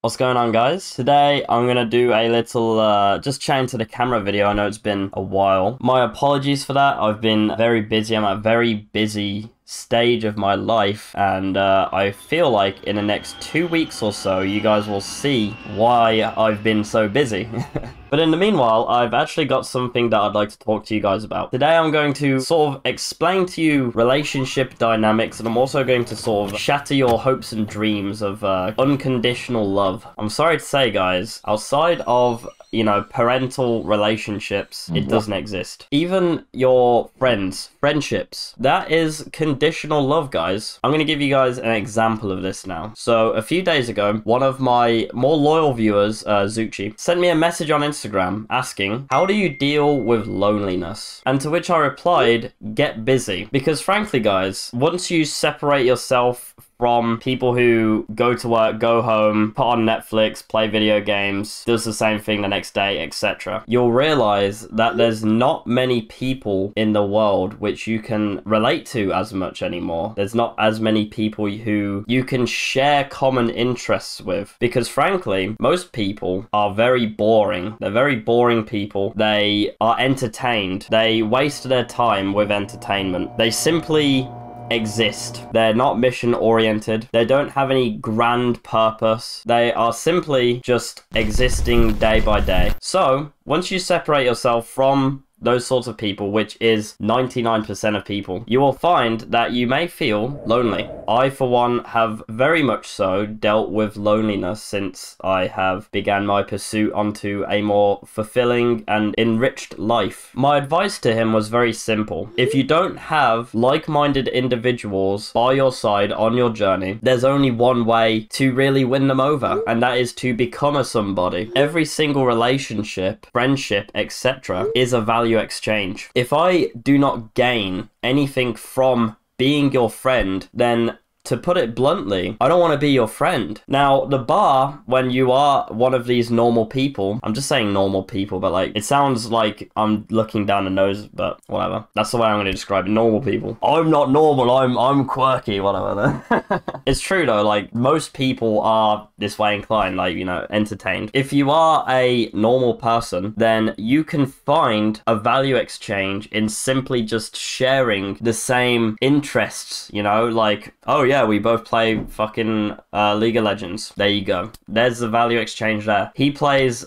What's going on, guys? Today I'm gonna do a little just chatting to the camera video. I know it's been a while. My apologies for that. I've been very busy. I'm at a very busy stage of my life, and I feel like in the next 2 weeks or so you guys will see why I've been so busy. But in the meanwhile, I've actually got something that I'd like to talk to you guys about. Today I'm going to sort of explain to you relationship dynamics, and I'm also going to sort of shatter your hopes and dreams of unconditional love. I'm sorry to say, guys, outside of, you know, parental relationships, it doesn't exist. Even your friendships, that is conditional love, guys. I'm going to give you guys an example of this now. So a few days ago, one of my more loyal viewers, Zucci, sent me a message on Instagram asking, how do you deal with loneliness? And to which I replied, get busy. Because frankly, guys, once you separate yourself from people who go to work, go home, put on Netflix, play video games, does the same thing the next day, etc., you'll realize that there's not many people in the world which you can relate to as much anymore. There's not as many people who you can share common interests with, because frankly, most people are very boring. They're very boring people. They are entertained. They waste their time with entertainment. They simply exist. They're not mission oriented. They don't have any grand purpose. They are simply just existing day by day. So once you separate yourself from those sorts of people, which is 99% of people, you will find that you may feel lonely. I, for one, have very much so dealt with loneliness since I have began my pursuit onto a more fulfilling and enriched life. My advice to him was very simple. If you don't have like-minded individuals by your side on your journey, there's only one way to really win them over, and that is to become a somebody. Every single relationship, friendship, etc. is a value exchange. If I do not gain anything from being your friend, then to put it bluntly, I don't want to be your friend. Now, the bar, when you are one of these normal people, I'm just saying normal people, but like, it sounds like I'm looking down the nose, but whatever. That's the way I'm going to describe it, normal people. I'm not normal, I'm quirky, whatever. It's true though, like, most people are this way inclined, like, you know, entertained. If you are a normal person, then you can find a value exchange in simply just sharing the same interests, you know, like, oh yeah, we both play fucking League of Legends. There you go. There's the value exchange there. He plays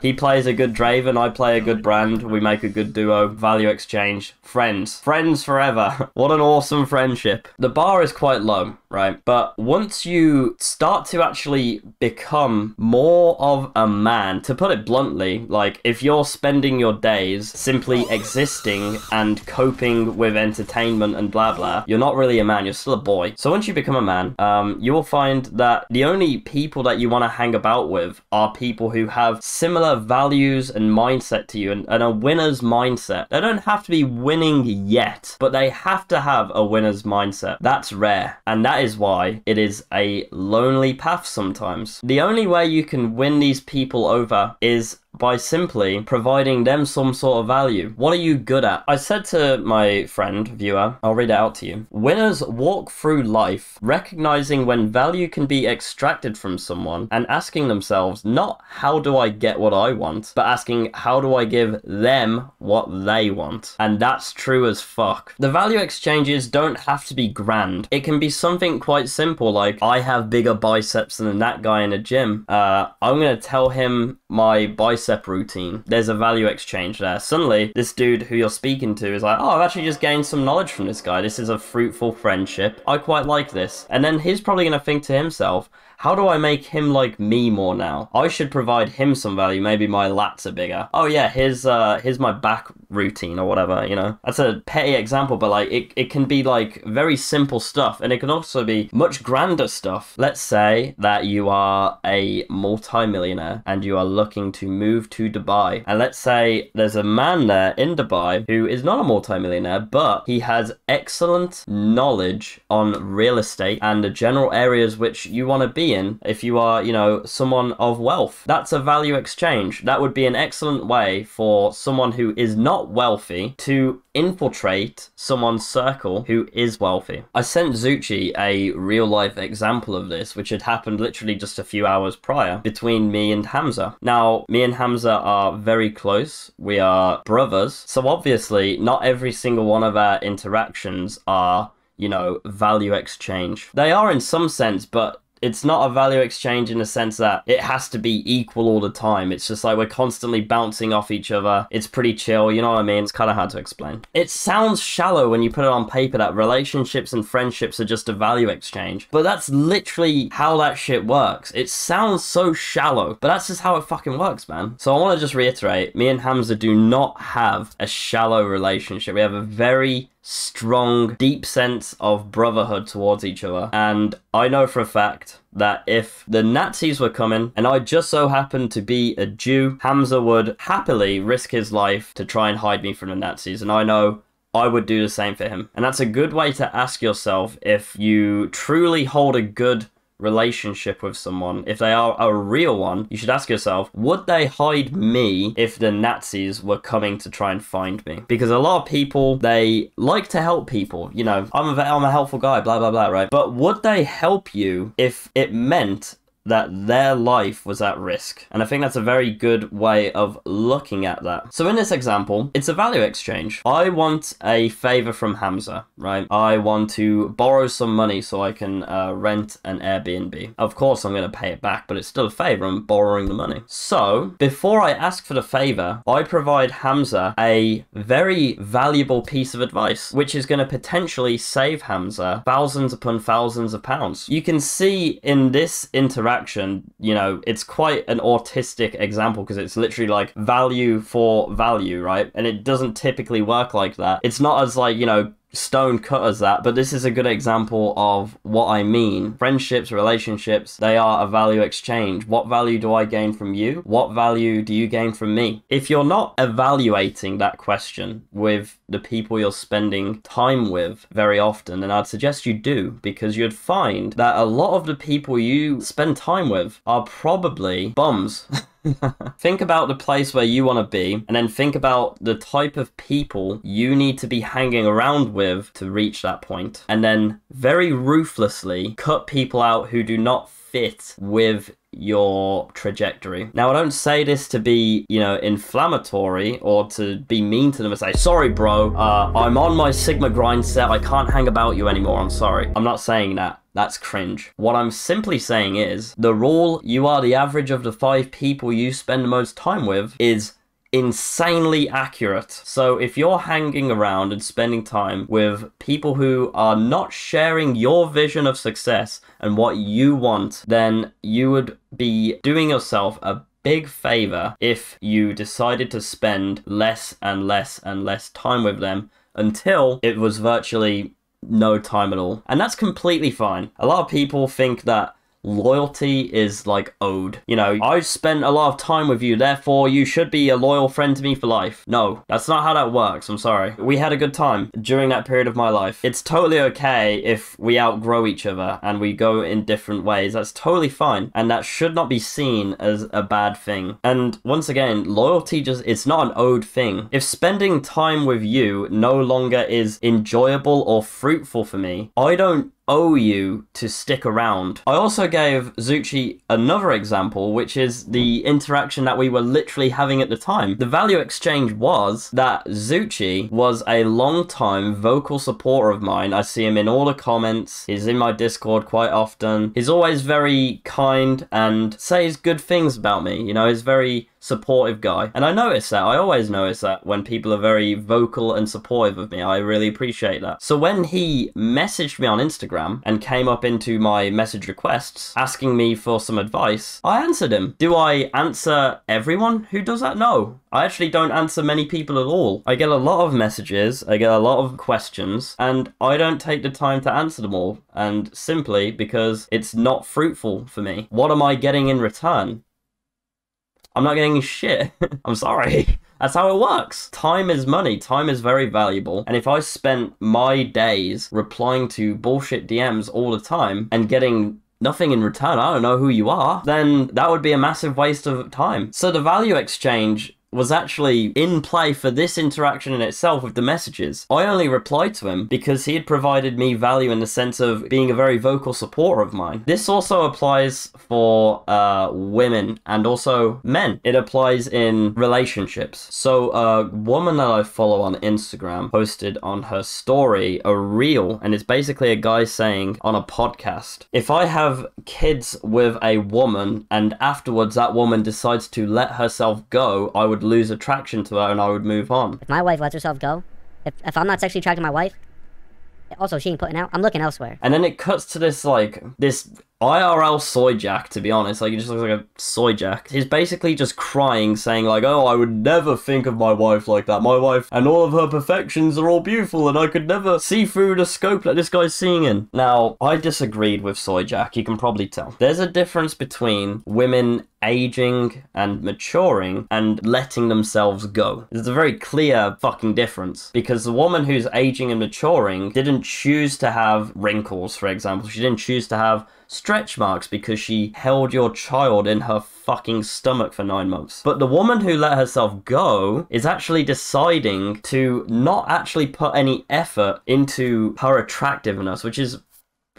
he plays a good Draven, I play a good Brand, we make a good duo. Value exchange. Friends. Friends forever. What an awesome friendship. The bar is quite low, right? But once you start to actually become more of a man, to put it bluntly, like, if you're spending your days simply existing and coping with entertainment and blah blah, you're not really a man, you're still a boy. So once you become a man, you will find that the only people that you want to hang about with are people who have similar values and mindset to you, and a winner's mindset. They don't have to be winning yet, but they have to have a winner's mindset. That's rare, and that is why it is a lonely path sometimes. The only way you can win these people over is by simply providing them some sort of value. What are you good at? I said to my friend, viewer, I'll read it out to you. Winners walk through life recognizing when value can be extracted from someone and asking themselves, not how do I get what I want, but asking how do I give them what they want. And that's true as fuck. The value exchanges don't have to be grand. It can be something quite simple, like, I have bigger biceps than that guy in a gym. I'm gonna tell him my bicep routine. There's a value exchange there. Suddenly, this dude who you're speaking to is like, oh, I've actually just gained some knowledge from this guy. This is a fruitful friendship. I quite like this. And then he's probably going to think to himself, how do I make him like me more now? I should provide him some value. Maybe my lats are bigger. Oh yeah, here's my back routine or whatever, you know. That's a petty example, but like, it can be like very simple stuff, and it can also be much grander stuff. Let's say that you are a multi-millionaire and you are looking to move to Dubai. And let's say there's a man there in Dubai who is not a multi-millionaire, but he has excellent knowledge on real estate and the general areas which you want to be being if you are, you know, someone of wealth. That's a value exchange. That would be an excellent way for someone who is not wealthy to infiltrate someone's circle who is wealthy. I sent Zucci a real life example of this, which had happened literally just a few hours prior between me and Hamza. Now, me and Hamza are very close. We are brothers. So obviously, not every single one of our interactions are, you know, value exchange. They are in some sense, but it's not a value exchange in the sense that it has to be equal all the time. It's just like we're constantly bouncing off each other. It's pretty chill, you know what I mean? It's kind of hard to explain. It sounds shallow when you put it on paper that relationships and friendships are just a value exchange, but that's literally how that shit works. It sounds so shallow, but that's just how it fucking works, man. So I want to just reiterate, me and Hamza do not have a shallow relationship. We have a very strong, deep sense of brotherhood towards each other. And I know for a fact that if the Nazis were coming and I just so happened to be a Jew, Hamza would happily risk his life to try and hide me from the Nazis. And I know I would do the same for him. And that's a good way to ask yourself if you truly hold a good relationship with someone. If they are a real one, you should ask yourself, would they hide me if the Nazis were coming to try and find me? Because a lot of people, they like to help people, you know, I'm a helpful guy, blah blah blah, right? But would they help you if it meant that their life was at risk? And I think that's a very good way of looking at that. So in this example, it's a value exchange. I want a favor from Hamza, right? I want to borrow some money so I can rent an Airbnb. Of course, I'm going to pay it back, but it's still a favor. I'm borrowing the money. So before I ask for the favor, I provide Hamza a very valuable piece of advice, which is going to potentially save Hamza thousands upon thousands of pounds. You can see in this interaction, you know, it's quite an autistic example because it's literally like value for value, right? And it doesn't typically work like that. It's not as like, you know, stone cut as that, but this is a good example of what I mean. Friendships, relationships, they are a value exchange. What value do I gain from you? What value do you gain from me? If you're not evaluating that question with the people you're spending time with very often, then I'd suggest you do, because you'd find that a lot of the people you spend time with are probably bums. Think about the place where you want to be, and then think about the type of people you need to be hanging around with to reach that point. And then very ruthlessly cut people out who do not fit with your trajectory. Now, I don't say this to be, you know, inflammatory or to be mean to them and say, sorry, bro, I'm on my Sigma grind set. I can't hang about you anymore. I'm sorry. I'm not saying that. That's cringe. What I'm simply saying is the rule, you are the average of the 5 people you spend the most time with, is insanely accurate. So if you're hanging around and spending time with people who are not sharing your vision of success and what you want, then you would be doing yourself a big favor if you decided to spend less and less and less time with them until it was virtually no time at all. And that's completely fine. A lot of people think that loyalty is like owed. You know, I've spent a lot of time with you, therefore you should be a loyal friend to me for life. No, that's not how that works. I'm sorry. We had a good time during that period of my life. It's totally okay if we outgrow each other and we go in different ways. That's totally fine. And that should not be seen as a bad thing. And once again, loyalty it's not an owed thing. If spending time with you no longer is enjoyable or fruitful for me, I don't owe you to stick around. I also gave Zucci another example, which is the interaction that we were literally having at the time. The value exchange was that Zucci was a long-time vocal supporter of mine. I see him in all the comments. He's in my Discord quite often. He's always very kind and says good things about me. You know, he's very supportive guy. And I notice that. I always notice that when people are very vocal and supportive of me. I really appreciate that. So when he messaged me on Instagram and came up into my message requests asking me for some advice, I answered him. Do I answer everyone who does that? No. I actually don't answer many people at all. I get a lot of messages, I get a lot of questions, and I don't take the time to answer them all. And simply because it's not fruitful for me. What am I getting in return? I'm not getting shit. I'm sorry. That's how it works. Time is money. Time is very valuable. And if I spent my days replying to bullshit DMs all the time and getting nothing in return, I don't know who you are, then that would be a massive waste of time. So the value exchange was actually in play for this interaction in itself with the messages. I only replied to him because he had provided me value in the sense of being a very vocal supporter of mine. This also applies for women and also men. It applies in relationships. So a woman that I follow on Instagram posted on her story a reel, and it's basically a guy saying on a podcast, if I have kids with a woman and afterwards that woman decides to let herself go, I would lose attraction to her and I would move on. If my wife lets herself go, if I'm not sexually attracted to my wife, also she ain't putting out, I'm looking elsewhere. And then it cuts to this, like, this IRL soy jack, to be honest. Like, he just looks like a soy jack. He's basically just crying, saying like, oh, I would never think of my wife like that. My wife and all of her perfections are all beautiful and I could never see through the scope that this guy's seeing in. Now, I disagreed with soy jack, you can probably tell. There's a difference between women aging and maturing and letting themselves go. There's a very clear fucking difference, because the woman who's aging and maturing didn't choose to have wrinkles, for example. She didn't choose to have stretch marks because she held your child in her fucking stomach for 9 months. But the woman who let herself go is actually deciding to not actually put any effort into her attractiveness, which is,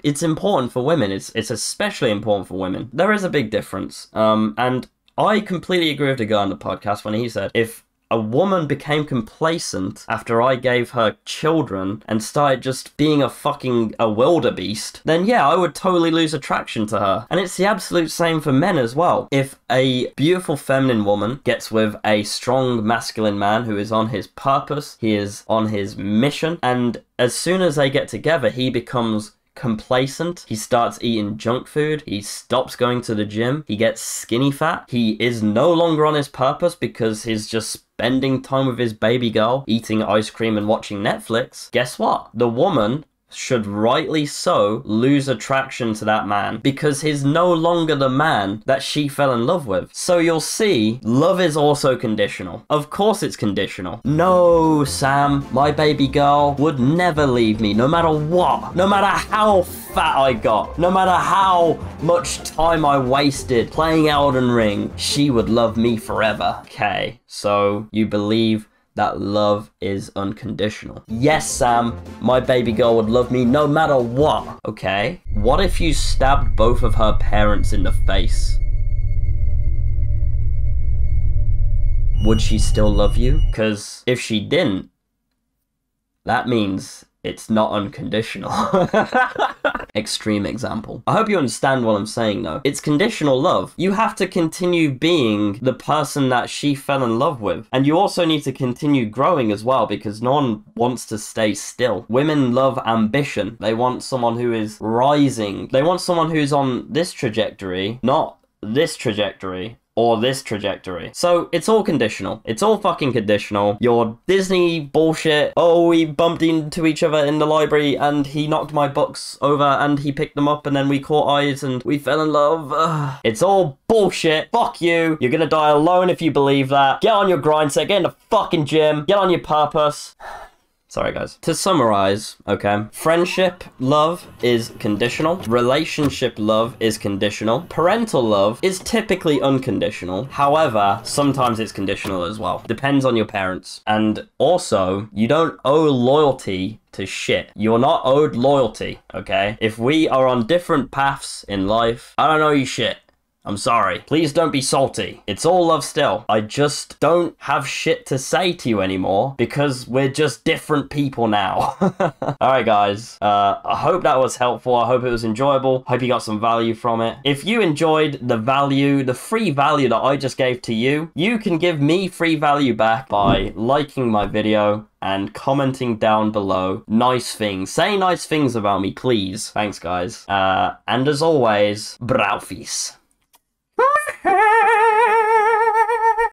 it's important for women. It's especially important for women. There is a big difference. And I completely agree with the guy on the podcast when he said, if a woman became complacent after I gave her children and started just being a wildebeest, then yeah, I would totally lose attraction to her. And it's the absolute same for men as well. If a beautiful feminine woman gets with a strong masculine man who is on his purpose, he is on his mission, and as soon as they get together, he becomes complacent, he starts eating junk food, he stops going to the gym, he gets skinny fat, he is no longer on his purpose because he's just spending time with his baby girl, eating ice cream and watching Netflix. Guess what? The woman should rightly so lose attraction to that man because he's no longer the man that she fell in love with. So you'll see, love is also conditional. Of course it's conditional. No, Sam, my baby girl would never leave me, no matter what. No matter how fat I got, no matter how much time I wasted playing Elden Ring, she would love me forever. Okay, so you believe that love is unconditional. Yes, Sam, my baby girl would love me no matter what. Okay, what if you stabbed both of her parents in the face? Would she still love you? Because if she didn't, that means it's not unconditional. Extreme example. I hope you understand what I'm saying though. It's conditional love. You have to continue being the person that she fell in love with. And you also need to continue growing as well, because no one wants to stay still. Women love ambition. They want someone who is rising. They want someone who's on this trajectory, not this trajectory. Or this trajectory. So it's all conditional. It's all fucking conditional. Your Disney bullshit. Oh, we bumped into each other in the library and he knocked my books over and he picked them up and then we caught eyes and we fell in love. Ugh. It's all bullshit. Fuck you. You're gonna die alone if you believe that. Get on your grind set. Get in the fucking gym. Get on your purpose. Sorry, guys. To summarize, okay, friendship love is conditional. Relationship love is conditional. Parental love is typically unconditional. However, sometimes it's conditional as well. Depends on your parents. And also, you don't owe loyalty to shit. You're not owed loyalty, okay? If we are on different paths in life, I don't owe you shit. I'm sorry. Please don't be salty. It's all love still. I just don't have shit to say to you anymore because we're just different people now. Alright guys, I hope that was helpful. I hope it was enjoyable. Hope you got some value from it. If you enjoyed the value, the free value that I just gave to you, you can give me free value back by liking my video and commenting down below nice things. Say nice things about me, please. Thanks guys. And as always, braufies.